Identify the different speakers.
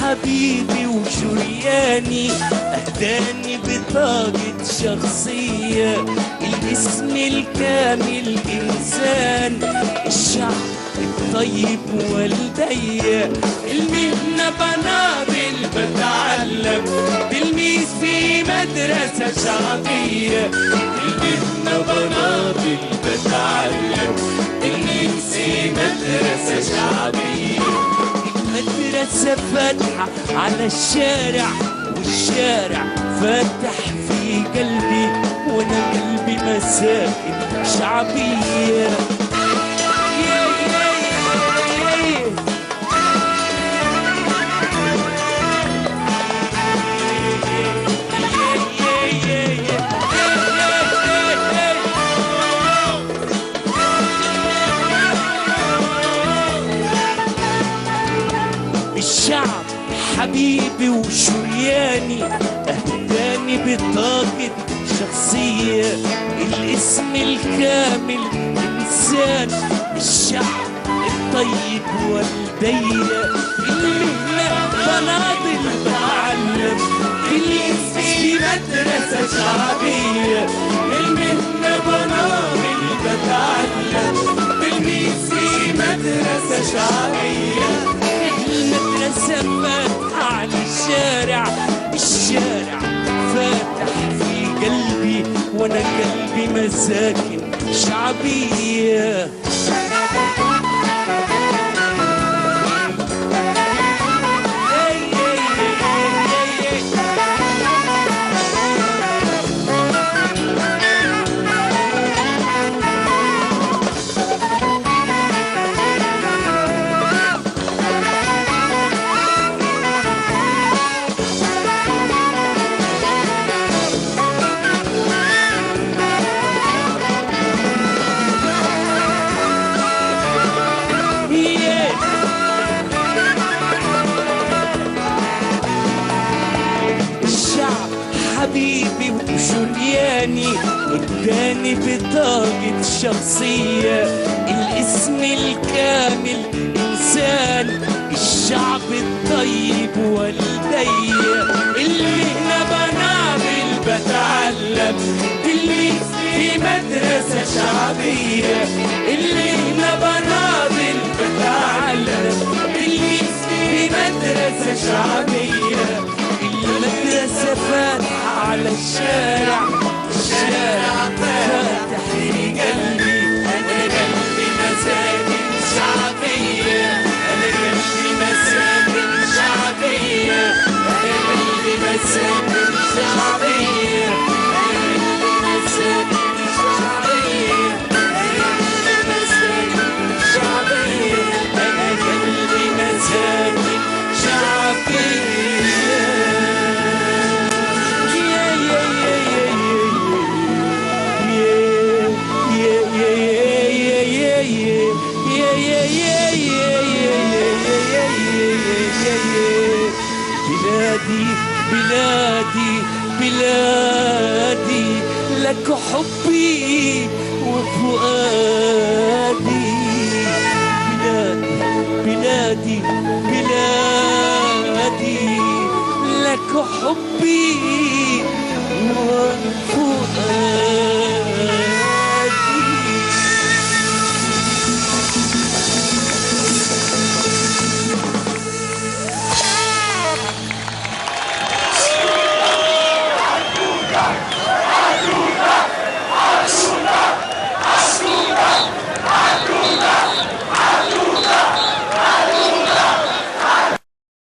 Speaker 1: حبيبي وشرياني أهداني بطاقة شخصية، الاسم الكامل إنسان، الشعب الطيب والدية، المهنة بناضل بتعلم، تلميذ في مدرسة شعبية، المهنة بناضل بتعلم، تلميذ في مدرسة شعبية، المدرسة فاتحة على الشارع، والشارع فاتح في قلبي، وانا قلبي مساكن شعبية. الشعب حبيبي وشرياني أهداني بطاقة شخصية، الاسم الكامل إنسان، الشعب الطيب والدية، المهنة بناضل بتعلم، تلميذ في مدرسة شعبية، المهنة بناضل بتعلم، تلميذ في مدرسة شعبية، المدرسة فاتحة على الشارع، الشارع فاتح في قلبي، وانا قلبي مساكن شعبية. حبيبي وشرياني اداني بطاقة شخصية، الاسم الكامل إنسان، الشعب الطيب والدية، المهنة بناضل بتعلم، تلميذ في مدرسة شعبية، المهنة بناضل بتعلم، تلميذ في مدرسة شعبية، المدرسة فاتحة على الشارع، الشارع فاتح في قلبي، أنا قلبي مساكن شعبية، أنا قلبي مساكن شعبية، أنا قلبي مساكن شعبية، أنا قلبي مساكن شعبية، أنا قلبي مساكن شعبية، أنا قلبي مساكن شعبية. بلادي بلادي بلادي لك حبي وفؤادي، بلادي بلادي لك حبي وفؤادي.